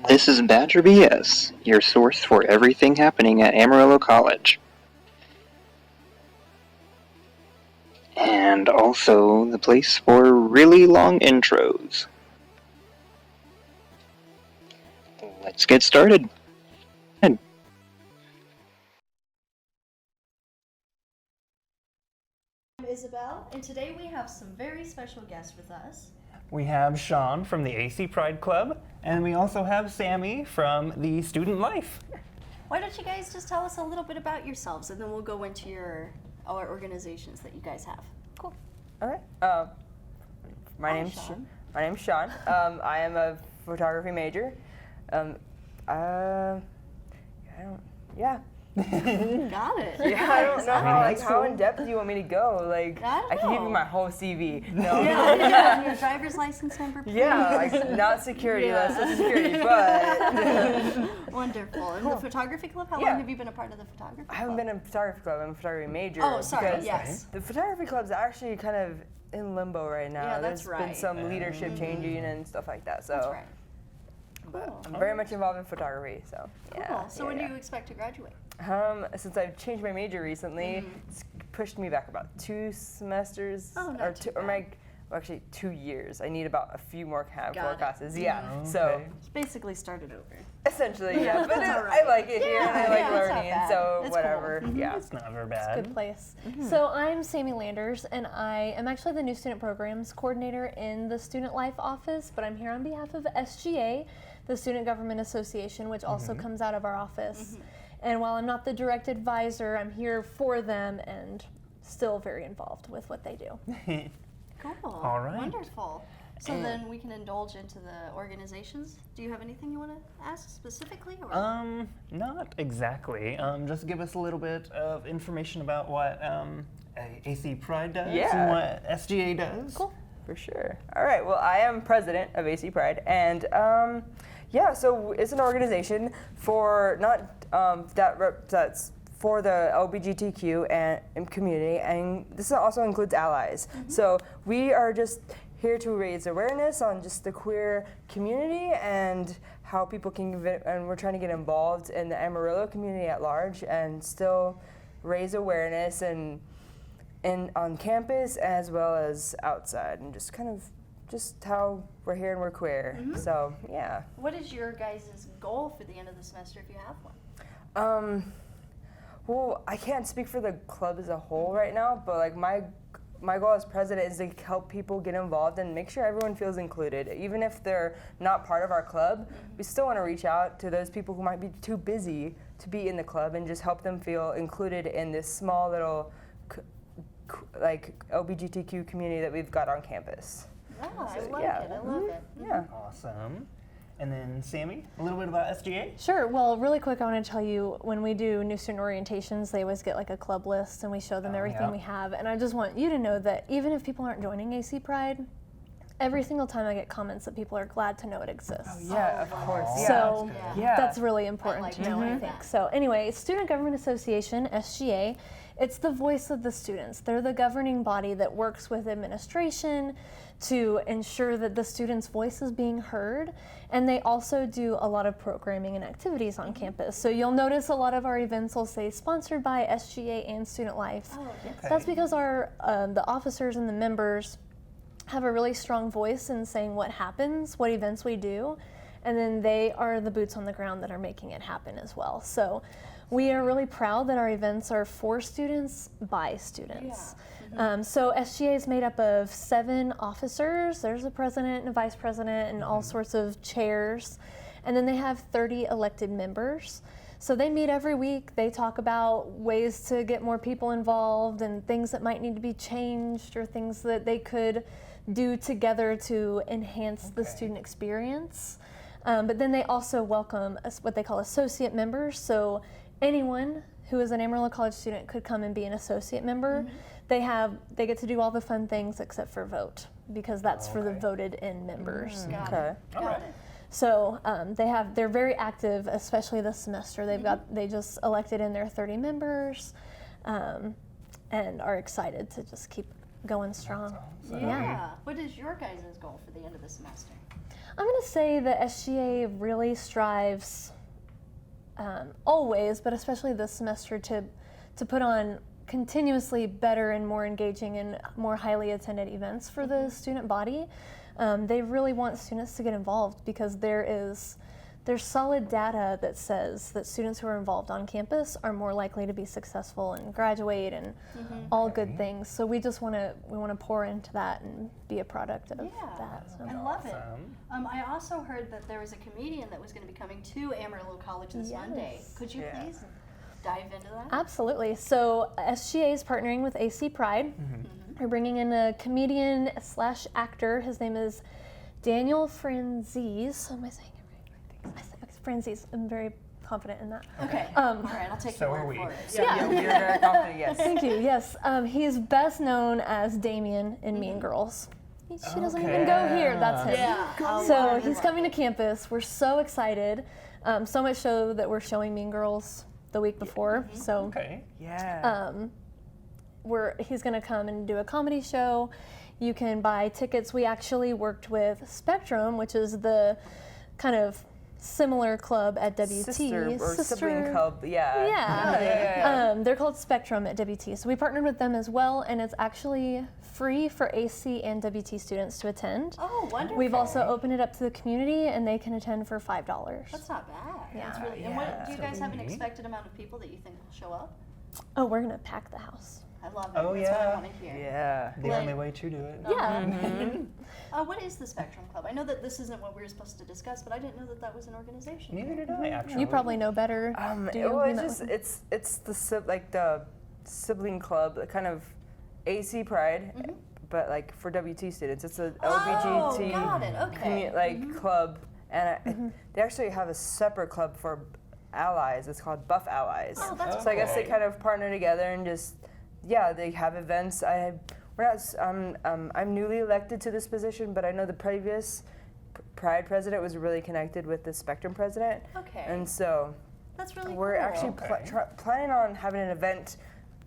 This is Badger BS, your source for everything happening at Amarillo College. And also the place for really long intros. Let's get started. I'm Isabel, and today we have some very special guests with us. We have Sean from the AC Pride Club, and we also have Sammy from the Student Life. Why don't you guys just tell us a little bit about yourselves, and then we'll go into our organizations that you guys have. Cool. All right. My name's Sean. I am a photography major. Got it. Yeah, I don't know how in depth do you want me to go? I can give you my whole CV. No. Yeah, your driver's license number, please. Yeah, not security, that's Social Security, but. Wonderful. And the photography club, how long have you been a part of the photography club? I haven't been in photography club, I'm a photography major. Oh, sorry, yes. The photography club's actually kind of in limbo right now. Yeah, that's There's been some leadership changing and stuff like that, so. That's right. But I'm very much involved in photography, so yeah. Cool. So when do you expect to graduate? Since I've changed my major recently, it's pushed me back about 2 semesters. Oh, Actually 2 years. I need about a few more handful of classes. Yeah. Okay. So it's basically started over. Essentially, yeah. But I like it here and I like learning, so it's whatever. Cool. Yeah. It's never bad. It's a good place. So I'm Sammy Landers, and I am actually the new student programs coordinator in the Student Life office, but I'm here on behalf of SGA, the Student Government Association, which also comes out of our office. And while I'm not the direct advisor, I'm here for them and still very involved with what they do. Cool. All right. Wonderful. So then we can indulge into the organizations. Do you have anything you want to ask specifically? Or? Not exactly. Just give us a little bit of information about what AC Pride does and what SGA does. Cool. For sure. All right. Well, I am president of AC Pride, and so it's an organization for that's for the LGBTQ and community, and this also includes allies. So we are just here to raise awareness on just the queer community and how people can and we're trying to get involved in the Amarillo community at large and still raise awareness and on campus as well as outside, and just kind of just how we're here and we're queer. So yeah. What is your guys' goal for the end of the semester, if you have one? Well, I can't speak for the club as a whole right now, but my goal as president is to help people get involved and make sure everyone feels included. Even if they're not part of our club, we still want to reach out to those people who might be too busy to be in the club and just help them feel included in this small little LGBTQ community that we've got on campus. Yeah, I like it. I love it. Yeah. Awesome. And then Sammy, a little bit about SGA? Sure. Well, really quick, I want to tell you, when we do new student orientations, they always get like a club list and we show them everything we have. And I just want you to know that even if people aren't joining AC Pride, every single time I get comments that people are glad to know it exists. Oh, yeah, of course. Yeah. So Yeah. that's really important to know, I think. So anyway, Student Government Association, SGA, it's the voice of the students. They're the governing body that works with administration to ensure that the students' voice is being heard. And they also do a lot of programming and activities on campus. So you'll notice a lot of our events will say sponsored by SGA and Student Life. Oh, yes. That's because the officers and the members have a really strong voice in saying what happens, what events we do, and then they are the boots on the ground that are making it happen as well. So we are really proud that our events are for students, by students. So SGA is made up of 7 officers. There's a president and a vice president and all sorts of chairs. And then they have 30 elected members. So they meet every week. They talk about ways to get more people involved and things that might need to be changed or things that they could do together to enhance the student experience. But then they also welcome what they call associate members. So anyone who is an Amarillo College student could come and be an associate member. They get to do all the fun things except for vote, because that's for the voted in members. Got it. So they're very active, especially this semester. They just elected in their 30 members, and are excited to just keep going strong. Yeah. What is your guys' goal for the end of the semester? I'm going to say the SGA really strives always, but especially this semester, to put on continuously better and more engaging and more highly attended events for the student body. They really want students to get involved because there's solid data that says that students who are involved on campus are more likely to be successful and graduate and all good things. So we just want to pour into that and be a product of that. So. I love it. I also heard that there was a comedian that was going to be coming to Amarillo College this Monday. Could you please dive into that? Absolutely. So SGA is partnering with AC Pride. We're bringing in a comedian / actor. His name is Daniel Franzese. Am I saying it right? Franzese. I'm very confident in that. Okay. All right, I'll take your word for it. Yeah, you're very confident, yes. Thank you. Yes. He's best known as Damien in Mean Girls. She doesn't even go here. That's him. Yeah. So he's coming to campus. We're so excited. So much so that we're showing Mean Girls the week before. So he's going to come and do a comedy show. You can buy tickets. We actually worked with Spectrum, which is the kind of similar club at WT. Sibling club, They're called Spectrum at WT. So we partnered with them as well, and it's actually free for AC and WT students to attend. Oh, wonderful. We've also opened it up to the community, and they can attend for $5. That's not bad. Yeah. That's really, and what, do you guys have an expected amount of people that you think will show up? Oh, we're going to pack the house. I love it. Oh, That's what I want to hear. Yeah. The only way to do it. Yeah. What is the Spectrum Club? I know that this isn't what we were supposed to discuss, but I didn't know that that was an organization. Neither did I, actually. You probably know better. Do you? Well, You met it's with just it's the sibling club, kind of AC Pride, but like for WT students. It's a LBGT got it. Okay. club, and they actually have a separate club for allies. It's called Buff Allies. Oh, that's So I guess they Okay. kind of partner together and just they have events. I'm newly elected to this position, but I know the previous Pride president was really connected with the Spectrum president. Okay. And so That's really we're cool. actually planning on having an event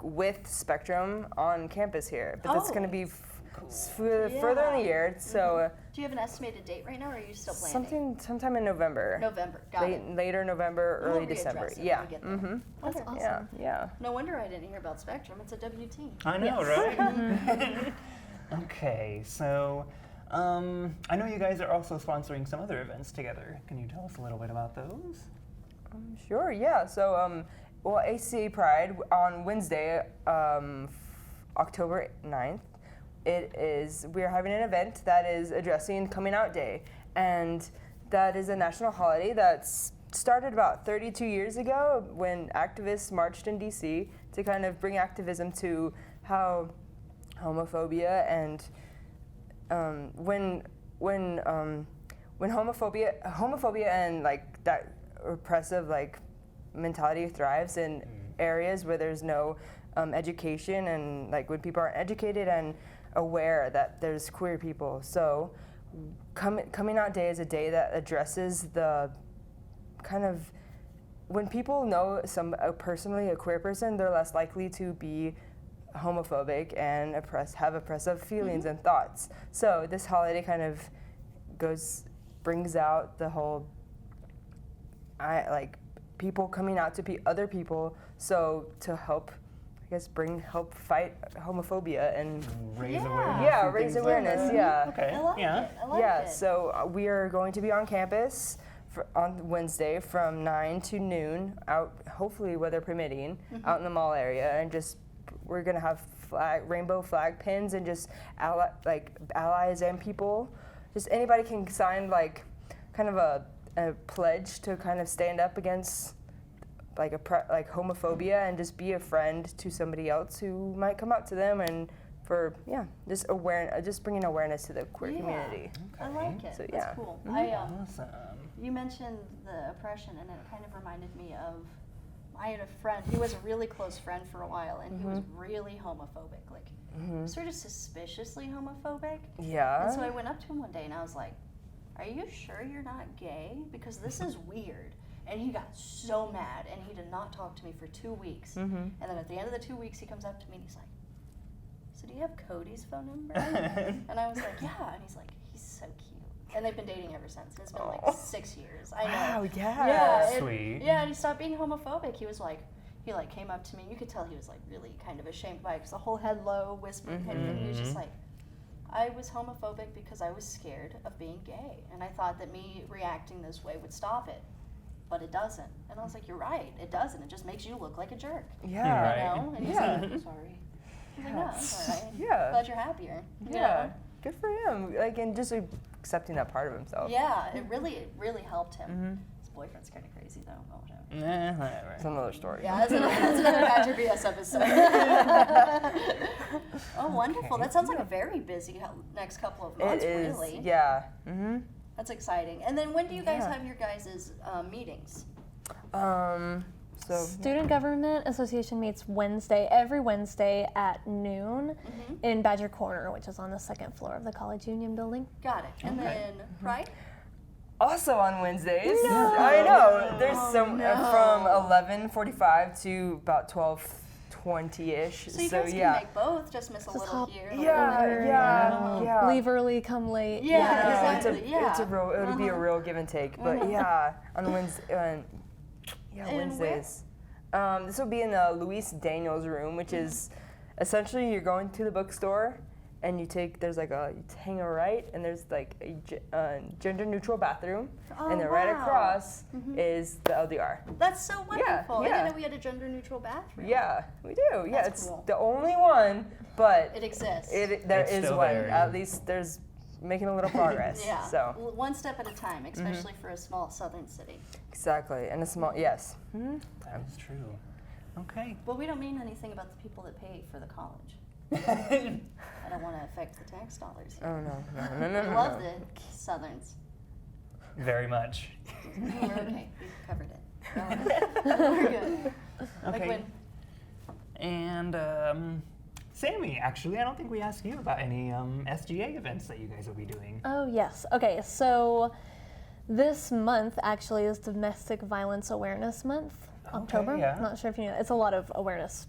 with Spectrum on campus here, but it's going to be further in the year. So Do you have an estimated date right now, or are you still planning? sometime in November. November. Got it. Later November, We'll early December. readdress it when Yeah. we get there. That's awesome. Yeah. No wonder I didn't hear about Spectrum. It's a WT. I know, right? Okay, so I know you guys are also sponsoring some other events together. Can you tell us a little bit about those? Sure. Yeah. So ACA Pride on Wednesday, October 9th. We're having an event that is addressing Coming Out Day, and that is a national holiday that's started about 32 years ago when activists marched in DC to kind of bring activism to how homophobia and when homophobia and like that repressive like mentality thrives in areas where there's no education, and like when people aren't educated and aware that there's queer people. So Coming Out Day is a day that addresses the kind of, when people know personally a queer person, they're less likely to be homophobic and have oppressive feelings and thoughts. So this holiday kind of brings out the whole people coming out to be other people, so to help fight homophobia and Raise Yeah. awareness. raise awareness. Yeah. Okay. I like yeah. it. I like Yeah, it. so we are going to be on campus on Wednesday from 9 to noon, out, hopefully weather permitting, out in the mall area, and we're going to have rainbow flag pins, and just allies and people. Just anybody can sign kind of a pledge to kind of stand up against homophobia and just be a friend to somebody else who might come up to them, and just bringing awareness to the queer community. I like it. So, That's cool. Awesome. You mentioned the oppression, and it kind of reminded me of, I had a friend, he was a really close friend for a while, and he was really homophobic, sort of suspiciously homophobic. Yeah. And so I went up to him one day and I was like, "Are you sure you're not gay? Because this is weird." And he got so mad, and he did not talk to me for 2 weeks. And then at the end of the 2 weeks, he comes up to me and he's like, "So do you have Cody's phone number?" And I was like, "Yeah." And he's like, "He's so cute." And they've been dating ever since. It's been like 6 years. I know. Wow, yeah. Yeah, Sweet. Yeah, and he stopped being homophobic. He was like, he like came up to me. You could tell he was like really kind of ashamed by it because the whole head low, whispering kind of thing. He was just like, I was homophobic because I was scared of being gay, and I thought that me reacting this way would stop it, but it doesn't. And I was like, you're right, it doesn't. It just makes you look like a jerk. Yeah. Right. You know? And he's Yeah. like, I'm sorry. I was like, no, it's all right. Yeah. Glad you're happier. you Yeah. know? Good for him. Like, and just accepting that part of himself. Yeah, it really helped him. His boyfriend's kind of crazy though. Oh, whatever. Whatever. It's another story. Yeah, that's another Badger BS episode. Oh, wonderful. Okay. That sounds like a very busy next couple of It months, is. really. Yeah. Mm-hmm. That's exciting. And then when do you guys Yeah. have your guys' meetings? So Student Government Association meets every Wednesday at noon in Badger Corner, which is on the second floor of the College Union building. Got it. And then Pride? also on Wednesdays. I know. There's some from 11:45 to about 12:20ish. So you guys can make both, just miss a Just little hop here. Yeah, earlier, yeah. Leave early, come late. Yeah, It's exactly. a real. It would be a real give and take. But yeah, on Wednesday. And Wednesdays. This will be in Luis Daniel's room, which is essentially you're going to the bookstore and you hang a right and there's like a gender neutral bathroom, and then right wow. across is the LDR. That's so wonderful. I yeah. didn't know we had a gender neutral bathroom. Yeah, we do. Yeah, That's it's cool. the only one, but It exists. there It's is still one. there. At least there's making a little progress. Yeah. So One step at a time, especially for a small southern city. exactly, and a small yes. That is true. Okay. But we don't mean anything about the people that pay for the college. I don't want to affect the tax dollars here. Oh no. We love the Southerns. Very much. We're okay. We've covered it. We're good. Like Okay. when, And Sammy, actually, I don't think we asked you about any SGA events that you guys will be doing. Oh, yes. Okay, so this month actually is Domestic Violence Awareness Month. October. yeah. Not sure if you know. It's a lot of awareness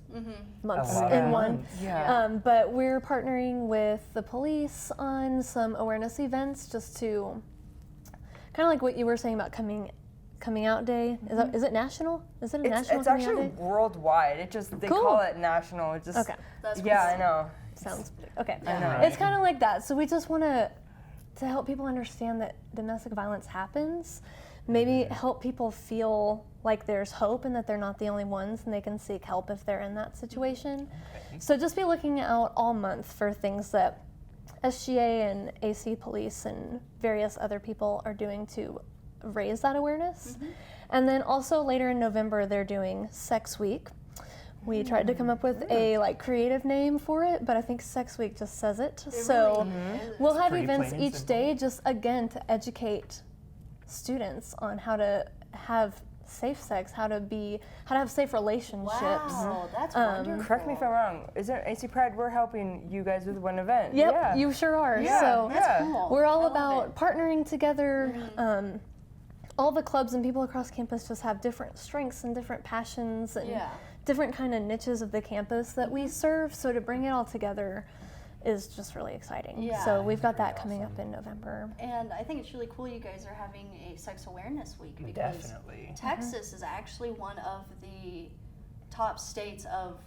months A lot in of one. months. Yeah. But we're partnering with the police on some awareness events just to kind of like what you were saying about coming out day. Is it national? Is it a national It's coming out actually day? worldwide. It just they Cool. call it national. It just Okay. That's yeah, cool. I know. Sounds okay. I know. It's kind of like that. So we just want to help people understand that domestic violence happens. Maybe help people feel like there's hope and that they're not the only ones and they can seek help if they're in that situation. Okay. So just be looking out all month for things that SGA and AC Police and various other people are doing to raise that awareness. And then also later in November they're doing Sex Week. We tried to come up with a creative name for it, but I think Sex Week just says it. So we'll have pretty events plain and each simple. day just again to educate students on how to have safe sex, how to have safe relationships. Wow, that's wonderful. Correct me if I'm wrong. Isn't AC Pride? We're helping you guys with one event. Yep, Yeah. you sure are. Yeah, So yeah. Cool. we're all I love about it. partnering together. All the clubs and people across campus just have different strengths and different passions and Yeah. different kind of niches of the campus that we serve. So to bring it all together is just really exciting. Yeah. So we've got Very that coming up awesome. in November. And I think it's really cool you guys are having a sex awareness week because Definitely. Texas is actually one of the top states of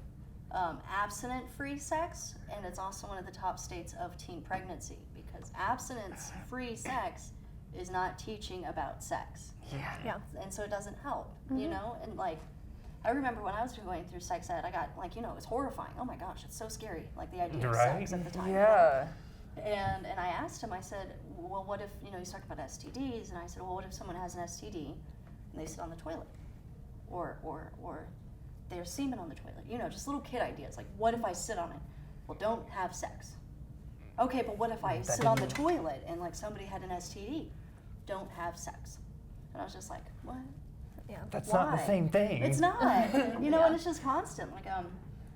abstinent-free sex, and it's also one of the top states of teen pregnancy because abstinence-free sex is not teaching about sex. Yeah. And so it doesn't help, you know? And I remember when I was going through sex ed, I got it was horrifying. Oh my gosh, it's so scary, the idea of sex Right. at the time. Yeah. And I asked him, I said, well, what if, he's talking about STDs, and I said, well, what if someone has an STD and they sit on the toilet? Or there's semen on the toilet, just little kid ideas, like, what if I sit on it? Well, don't have sex. Okay, but what if I sit on the toilet and, somebody had an STD? Don't have sex. And I was just like, what? Yeah. That's not the Why? same thing. It's not, and it's just constant.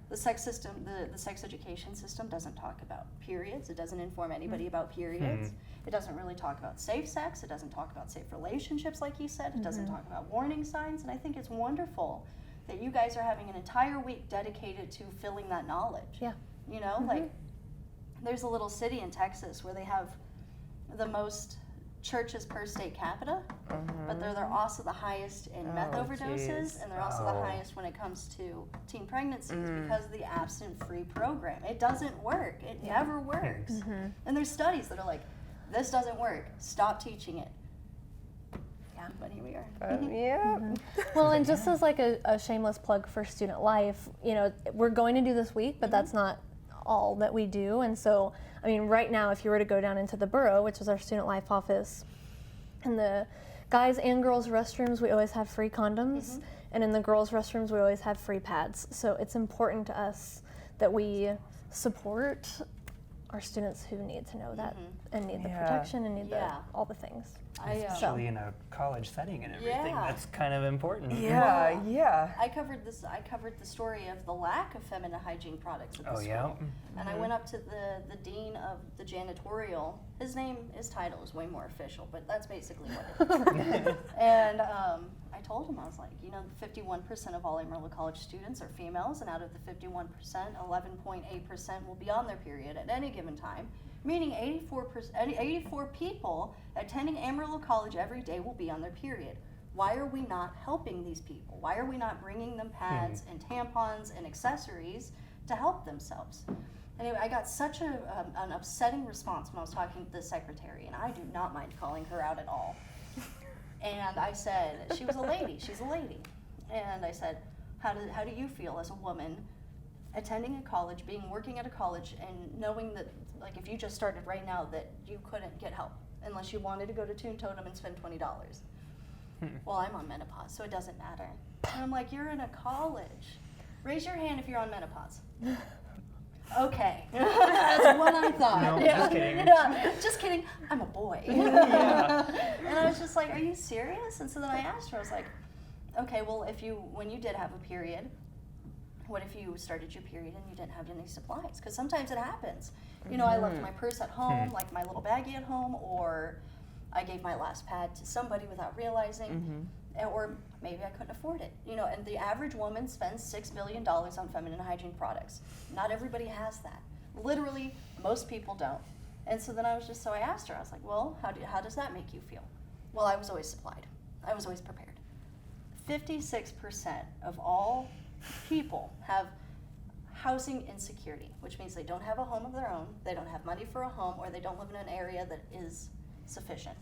The sex system, the sex education system doesn't talk about periods. It doesn't inform anybody about periods. It doesn't really talk about safe sex. It doesn't talk about safe relationships, like you said. It doesn't talk about warning signs. And I think it's wonderful that you guys are having an entire week dedicated to filling that knowledge. Yeah. There's a little city in Texas where they have the most churches per state capita, but they're also the highest in meth overdoses, geez. and they're also the highest when it comes to teen pregnancies because of the abstinence-free program. It doesn't work. It never works. And there's studies that are like, this doesn't work. Stop teaching it. Yeah, but here we are. Yeah. Well, and just as like a shameless plug for Student Life, you know, we're going to do this week, but that's not all that we do. And so, I mean, right now, if you were to go down into the borough, which is our Student Life office, in the guys and girls restrooms, we always have free condoms. And in the girls restrooms, we always have free pads. So it's important to us that we support our students who need to know that and need the protection and need all the things. Especially in a college setting and everything. That's kind of important. Yeah, yeah. I covered the story of the lack of feminine hygiene products at the school. Yeah? And I went up to the dean of the janitorial. His title is way more official, but that's basically what it is. And I told him, I was like, you know, 51% of all Amarillo College students are females, and out of the 51%, 11.8% will be on their period at any given time, meaning 84 people attending Amarillo College every day will be on their period. Why are we not helping these people? Why are we not bringing them pads and tampons and accessories to help themselves? Anyway, I got such an upsetting response when I was talking to the secretary, and I do not mind calling her out at all. And I said, she was a lady, she's a lady. And I said, how do you feel as a woman attending a college, working at a college, and knowing that, like, if you just started right now, that you couldn't get help unless you wanted to go to Toon Totem and spend $20? Well, I'm on menopause, so it doesn't matter. And I'm like, you're in a college. Raise your hand if you're on menopause. Okay, that's what I thought. No, just kidding. Just kidding. I'm a boy. And I was just like, "Are you serious?" And so then I asked her. I was like, "Okay, well, when you did have a period, what if you started your period and you didn't have any supplies? Because sometimes it happens. You know, I left my purse at home, like my little baggie at home, or I gave my last pad to somebody without realizing." Or maybe I couldn't afford it, you know, and the average woman spends $6 billion on feminine hygiene products. Not everybody has that. Literally, most people don't. And so then I asked her, I was like, well, how does that make you feel? Well, I was always supplied. I was always prepared. 56% of all people have housing insecurity, which means they don't have a home of their own, they don't have money for a home, or they don't live in an area that is sufficient.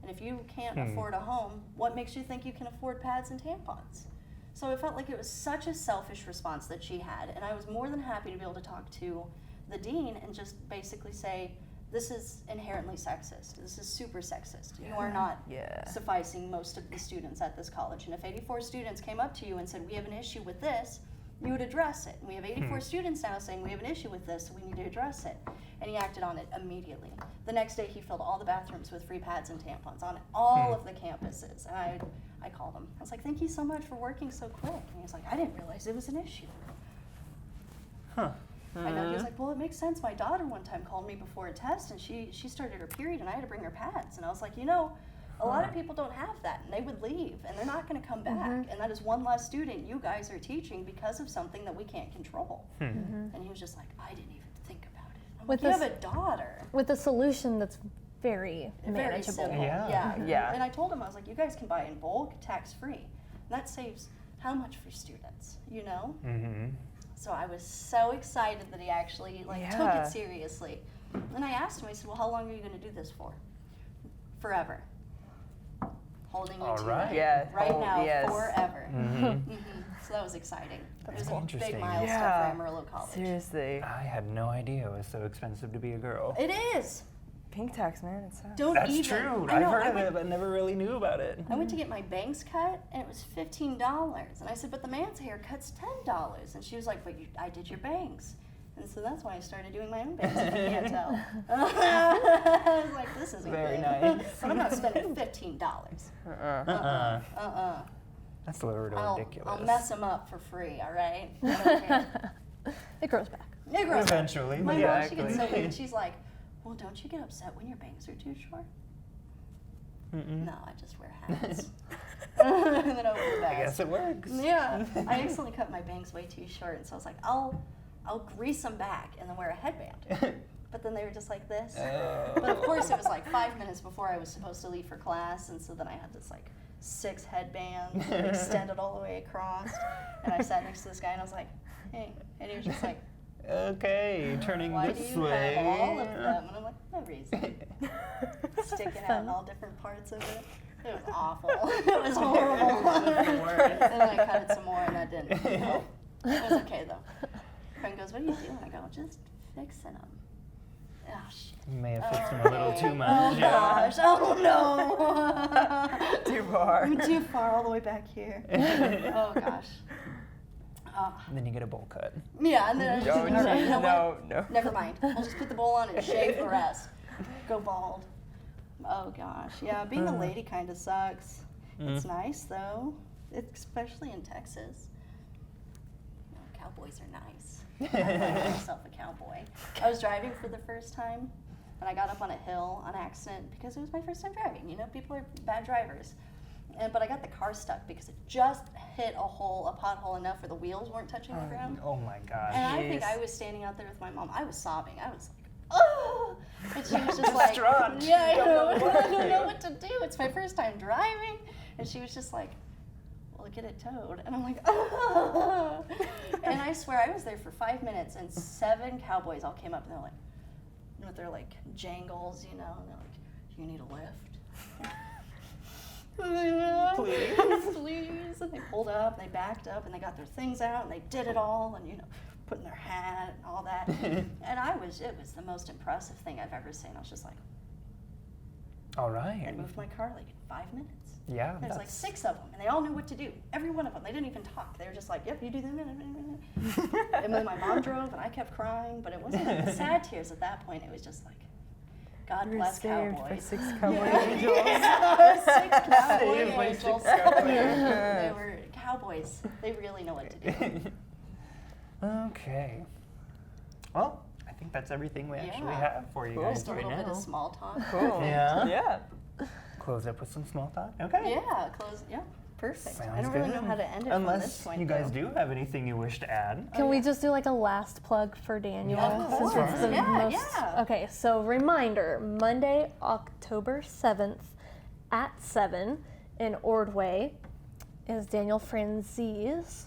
And if you can't afford a home, what makes you think you can afford pads and tampons? So it felt like it was such a selfish response that she had, and I was more than happy to be able to talk to the dean and just basically say, this is inherently sexist. This is super sexist. You are not sufficing most of the students at this college. And if 84 students came up to you and said, we have an issue with this, you would address it. And we have 84 students now saying, we have an issue with this, so we need to address it. And he acted on it immediately. The next day, he filled all the bathrooms with free pads and tampons on all of the campuses. And I called him. I was like, thank you so much for working so quick. And he was like, I didn't realize it was an issue. I know. He was like, well, it makes sense. My daughter one time called me before a test, and she started her period, and I had to bring her pads. And I was like, you know, a lot of people don't have that, and they would leave, and they're not going to come back. And that is one less student you guys are teaching because of something that we can't control. And he was just like, I didn't even think about it. I'm like, you have a daughter. With a solution that's very manageable. Simple. Yeah. And I told him, I was like, you guys can buy in bulk, tax-free. And that saves how much for students, you know? So I was so excited that he actually took it seriously. And I asked him, I said, well, how long are you going to do this for? Forever. Holding you to it. Right now, forever. So that was exciting. It was a big milestone for Amarillo College. Seriously. I had no idea it was so expensive to be a girl. It is. Pink tax, man. It's That's true. I've heard of it, but never really knew about it. I went to get my bangs cut, and it was $15. And I said, but the man's haircut's $10. And she was like, but I did your bangs. And so that's why I started doing my own bangs, if you can't tell. I was like, this isn't Very good. nice. But I'm not spending $15. That's a little ridiculous. I'll mess them up for free, all right? I don't care. It grows back. It grows back. Eventually. My mom, she gets so weird. She's like, well, don't you get upset when your bangs are too short? No, I just wear hats. And then over the I guess it works. Yeah. I accidentally cut my bangs way too short, and so I was like, I'll grease them back and then wear a headband. But but then they were just like this. But of course, it was like 5 minutes before I was supposed to leave for class, and so then I had this like 6 headbands extended all the way across. And I sat next to this guy, and I was like, hey. And he was just like, Okay, turning why do this you way. have all of them? And I'm like, no reason. Sticking out in all different parts of it. It was awful. It was horrible. And then I cut it some more, and that didn't help. It was okay, though. Friend goes, what are you doing? I go, just fixing them. Oh, shit. You may have fixed them a little too much. Oh, yeah. gosh. Oh, no. Too far. I'm too far, all the way back here. Oh, gosh. And then you get a bowl cut. Yeah, and then I just, all right, you know what? no. Never mind. I'll just put the bowl on and shave the rest. Go bald. Oh gosh, yeah. Being a lady kind of sucks. It's nice though, especially in Texas. You know, cowboys are nice. I call myself a cowboy. I was driving for the first time, and I got up on a hill on accident because it was my first time driving. You know, people are bad drivers. But I got the car stuck because it just hit a pothole enough where the wheels weren't touching the ground. Oh my gosh. And I think I was standing out there with my mom. I was sobbing. I was like, oh! And she was just like, Distraught. yeah, I You don't know what to don't know do. what to do. It's my first time driving. And she was just like, well, get it towed. And I'm like, oh! And I swear, I was there for 5 minutes, and 7 cowboys all came up, and they're like, with their like jangles, you know, and they're like, do you need a lift? Please. Please. And they pulled up, and they backed up, and they got their things out, and they did it all, and, you know, putting their hat and all that. And it was the most impressive thing I've ever seen. I was just like, All right. I moved my car like in 5 minutes. Yeah. There's like 6 of them, and they all knew what to do. Every one of them. They didn't even talk. They were just like, yep, you do them. And then my mom drove, and I kept crying, but it wasn't sad tears at that point. It was just like, God You were bless saved by cowboys. 6 cowboy angels. Yeah, 6 cowboy Saved by 6 angels. cowboy They were cowboys. They really know what to do. Okay. Well, I think that's everything we actually Yeah. have for you Cool. guys Just a right little bit now. of small talk. Cool. Yeah. Yeah. Close up with some small talk. Okay. Yeah, close. Yeah, perfect. I Sounds don't really know good. how to end it from this Unless point. you guys though. do have anything you wish to add. Can we just do like a last plug for Daniel? Of Since course. it's the Yeah, most. yeah. Okay, so reminder Monday, October 7th at 7 in Ordway is Daniel Franzese.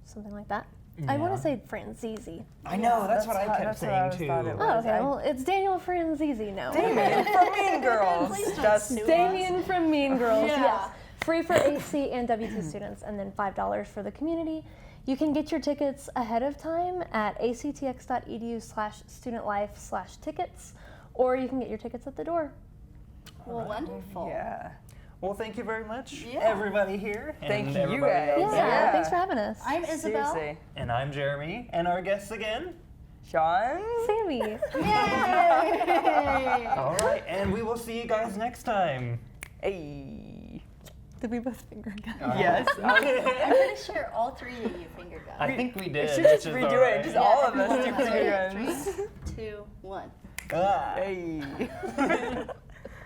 Something like that. I want Yeah. to say Franzese. I know, that's what I how- kept that's what I saying always too. thought it was. Oh, okay. I- Well, it's Daniel Franzese now. Damien from Mean Girls. Please don't That's sue us. Damien from Mean Girls, Yeah. yes. Free for AC and W2 students, and then $5 for the community. You can get your tickets ahead of time at actx.edu/studentlife/tickets, or you can get your tickets at the door. Well, wonderful. Yeah. Well, thank you very much, Yeah. everybody here. Thank and you everybody guys. else. Yeah, Yeah. thanks for having us. I'm Isabel. Seriously. And I'm Jeremy, and our guests again. Sean? Sammy. Yay! All right, and we will see you guys next time. Hey. Did we both finger gun? Yes. I'm pretty sure all 3 of you finger guns. I think we did. We should which just is redo all it. right. Just all of us do Three, finger guns. 3, 2, 1. Ah. Hey.